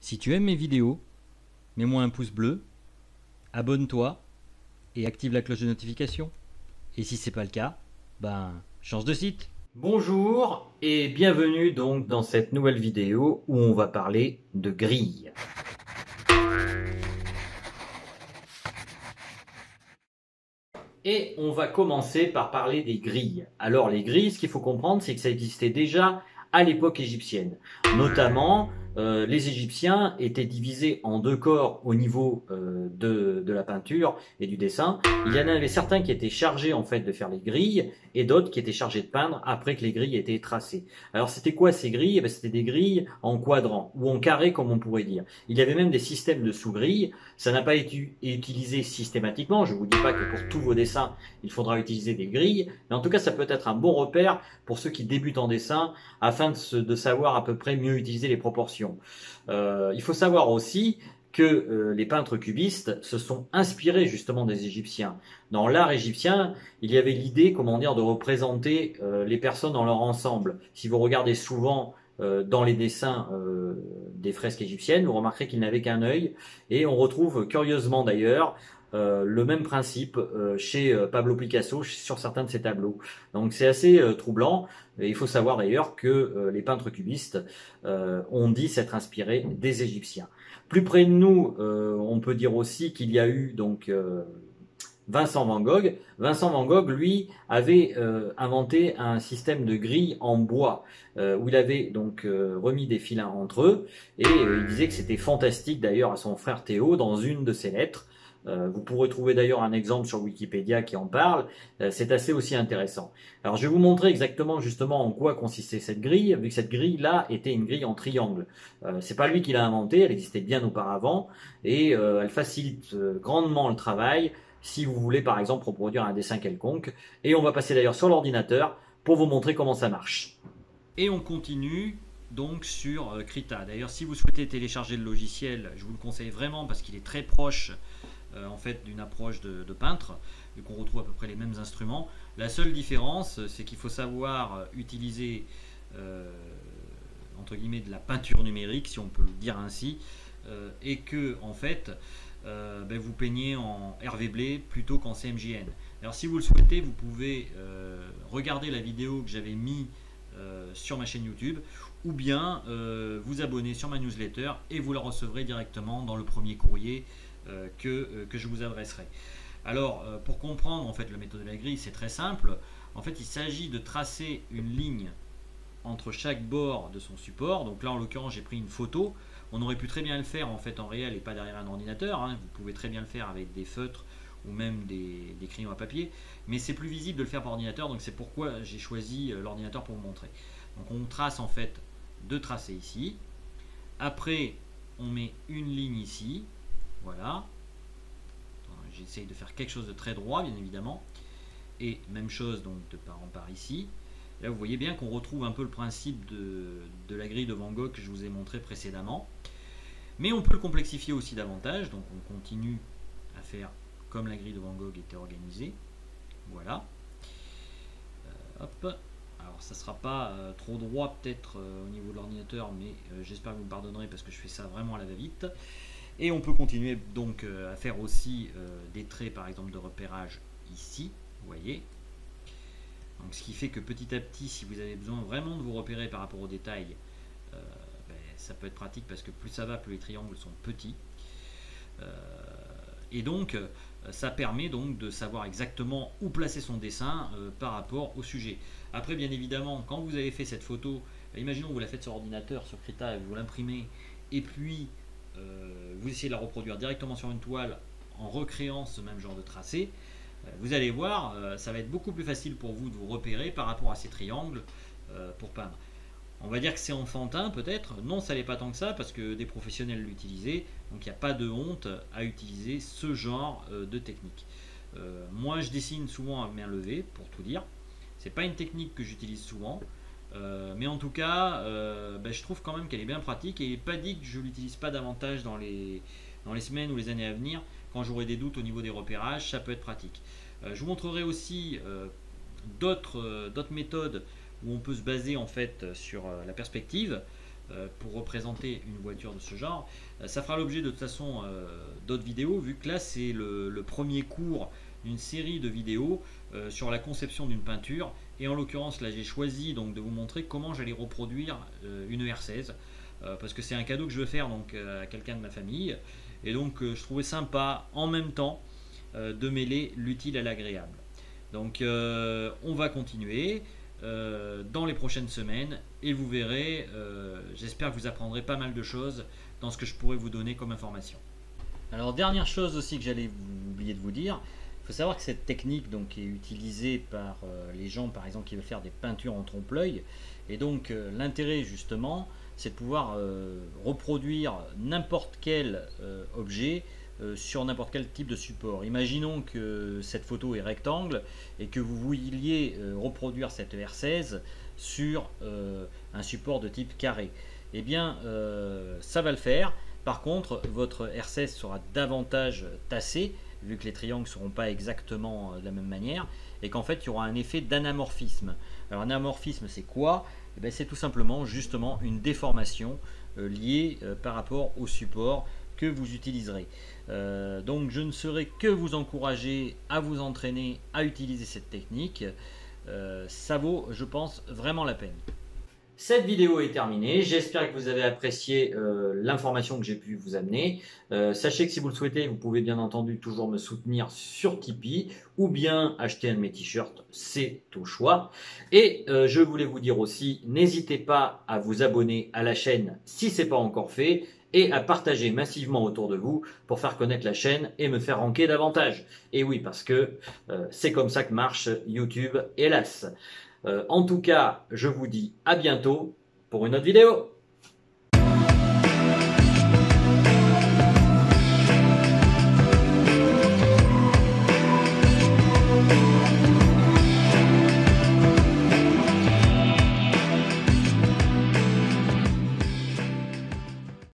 Si tu aimes mes vidéos, mets-moi un pouce bleu, abonne-toi et active la cloche de notification. Et si c'est pas le cas, change de site. Bonjour et bienvenue donc dans cette nouvelle vidéo où on va parler de grilles. Et on va commencer par parler des grilles. Alors les grilles, ce qu'il faut comprendre, c'est que ça existait déjà à l'époque égyptienne. Notamment, les Égyptiens étaient divisés en deux corps au niveau de la peinture et du dessin. Il y en avait certains qui étaient chargés en fait de faire les grilles et d'autres qui étaient chargés de peindre après que les grilles étaient tracées. Alors c'était quoi ces grilles? C'était des grilles en quadrant ou en carré comme on pourrait dire. Il y avait même des systèmes de sous-grilles. Ça n'a pas été utilisé systématiquement. Je ne vous dis pas que pour tous vos dessins, il faudra utiliser des grilles. Mais en tout cas, ça peut être un bon repère pour ceux qui débutent en dessin afin de savoir à peu près mieux utiliser les proportions. Il faut savoir aussi que les peintres cubistes se sont inspirés justement des Égyptiens. Dans l'art égyptien, il y avait l'idée, comment dire, de représenter les personnes dans leur ensemble. Si vous regardez souvent dans les dessins des fresques égyptiennes, vous remarquerez qu'ils n'avaient qu'un œil, et on retrouve curieusement d'ailleurs le même principe chez Pablo Picasso sur certains de ses tableaux. Donc c'est assez troublant. Et il faut savoir d'ailleurs que les peintres cubistes ont dit s'être inspirés des Égyptiens. Plus près de nous, on peut dire aussi qu'il y a eu donc Vincent Van Gogh. Vincent Van Gogh, lui, avait inventé un système de grille en bois où il avait donc remis des filins entre eux et il disait que c'était fantastique d'ailleurs à son frère Théo dans une de ses lettres. Vous pourrez trouver d'ailleurs un exemple sur Wikipédia qui en parle. C'est assez aussi intéressant. Alors je vais vous montrer exactement justement en quoi consistait cette grille, vu que cette grille-là était une grille en triangle. C'est pas lui qui l'a inventée, elle existait bien auparavant et elle facilite grandement le travail si vous voulez par exemple reproduire un dessin quelconque. Et on va passer d'ailleurs sur l'ordinateur pour vous montrer comment ça marche. Et on continue donc sur Krita. D'ailleurs, si vous souhaitez télécharger le logiciel, je vous le conseille vraiment parce qu'il est très proche en fait d'une approche de peintre, vu qu'on retrouve à peu près les mêmes instruments. La seule différence, c'est qu'il faut savoir utiliser entre guillemets de la peinture numérique, si on peut le dire ainsi, et que en fait vous peignez en RV plutôt qu'en CMJN. Alors si vous le souhaitez, vous pouvez regarder la vidéo que j'avais mis sur ma chaîne YouTube, ou bien vous abonner sur ma newsletter et vous la recevrez directement dans le premier courrier que je vous adresserai. Alors pour comprendre en fait la méthode de la grille, c'est très simple. En fait, il s'agit de tracer une ligne entre chaque bord de son support. Donc là en l'occurrence j'ai pris une photo. On aurait pu très bien le faire en fait en réel et pas derrière un ordinateur, hein. Vous pouvez très bien le faire avec des feutres ou même des crayons à papier, mais c'est plus visible de le faire par ordinateur, donc c'est pourquoi j'ai choisi l'ordinateur pour vous montrer. Donc on trace en fait deux tracés ici, après on met une ligne ici, voilà, j'essaye de faire quelque chose de très droit bien évidemment, et même chose donc de part en part ici. Là vous voyez bien qu'on retrouve un peu le principe de la grille de Van Gogh que je vous ai montré précédemment, mais on peut le complexifier aussi davantage, donc on continue à faire comme la grille de Van Gogh était organisée. Voilà. Hop. Alors ça sera pas trop droit peut-être au niveau de l'ordinateur, mais j'espère que vous me pardonnerez parce que je fais ça vraiment à la va-vite. Et on peut continuer donc à faire aussi des traits par exemple de repérage ici, vous voyez. Donc ce qui fait que petit à petit, si vous avez besoin vraiment de vous repérer par rapport aux détails, ça peut être pratique parce que plus ça va, plus les triangles sont petits. Et donc ça permet donc de savoir exactement où placer son dessin par rapport au sujet. Après bien évidemment, quand vous avez fait cette photo, imaginons que vous la faites sur ordinateur, sur Krita, et vous l'imprimez, et puis vous essayez de la reproduire directement sur une toile en recréant ce même genre de tracé, vous allez voir, ça va être beaucoup plus facile pour vous de vous repérer par rapport à ces triangles pour peindre. On va dire que c'est enfantin peut-être, non ça n'est pas tant que ça parce que des professionnels l'utilisaient, donc il n'y a pas de honte à utiliser ce genre de technique. Moi je dessine souvent à main levée pour tout dire, c'est pas une technique que j'utilise souvent, mais en tout cas je trouve quand même qu'elle est bien pratique et il n'est pas dit que je l'utilise pas davantage dans les semaines ou les années à venir, quand j'aurai des doutes au niveau des repérages, ça peut être pratique. Je vous montrerai aussi d'autres méthodes où on peut se baser en fait sur la perspective. pour représenter une voiture de ce genre. Ça fera l'objet de toute façon d'autres vidéos, vu que là c'est le premier cours d'une série de vidéos sur la conception d'une peinture. Et en l'occurrence là j'ai choisi donc de vous montrer comment j'allais reproduire une R16. Parce que c'est un cadeau que je veux faire donc, à quelqu'un de ma famille. Et donc je trouvais sympa en même temps de mêler l'utile à l'agréable. Donc on va continuer dans les prochaines semaines et vous verrez, j'espère que vous apprendrez pas mal de choses dans ce que je pourrais vous donner comme information. Alors dernière chose aussi que j'allais oublier de vous dire, il faut savoir que cette technique donc, est utilisée par les gens par exemple qui veulent faire des peintures en trompe-l'œil. Et donc l'intérêt justement c'est de pouvoir reproduire n'importe quel objet sur n'importe quel type de support. Imaginons que cette photo est rectangle et que vous vouliez reproduire cette R16 sur un support de type carré. Eh bien, ça va le faire. Par contre, votre R16 sera davantage tassé, vu que les triangles ne seront pas exactement de la même manière, et qu'en fait, il y aura un effet d'anamorphisme. Alors, un anamorphisme, c'est quoi? Eh bien, c'est tout simplement, justement, une déformation liée par rapport au support que vous utiliserez. Donc je ne saurais que vous encourager à vous entraîner à utiliser cette technique. Ça vaut, je pense, vraiment la peine. Cette vidéo est terminée. J'espère que vous avez apprécié l'information que j'ai pu vous amener. Sachez que si vous le souhaitez, vous pouvez bien entendu toujours me soutenir sur Tipeee ou bien acheter un de mes t-shirts, c'est au choix. Et je voulais vous dire aussi, n'hésitez pas à vous abonner à la chaîne si ce n'est pas encore fait et à partager massivement autour de vous pour faire connaître la chaîne et me faire ranker davantage. Et oui, parce que c'est comme ça que marche YouTube, hélas. En tout cas, je vous dis à bientôt pour une autre vidéo.